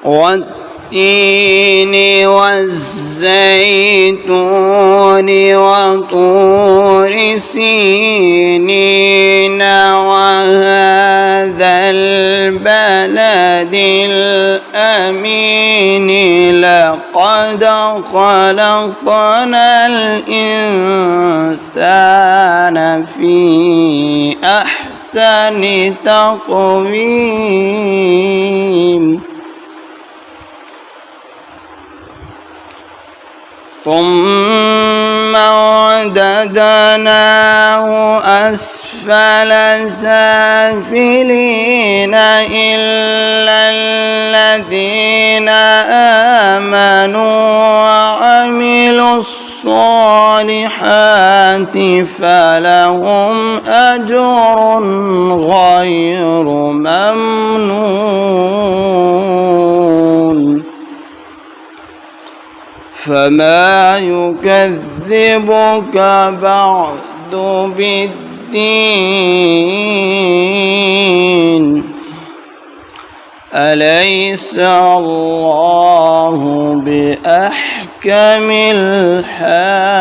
والتين والزيتون وطور سينين وهذا البلد الأمين لقد خلقنا الإنسان في أحسن تقويم ثم رددناه أسفل سافلين إلا الذين آمنوا وعملوا الصالحات فلهم أجر غير ممنون فما يكذبك بعد بالدين أليس الله بأحكم الحاكمين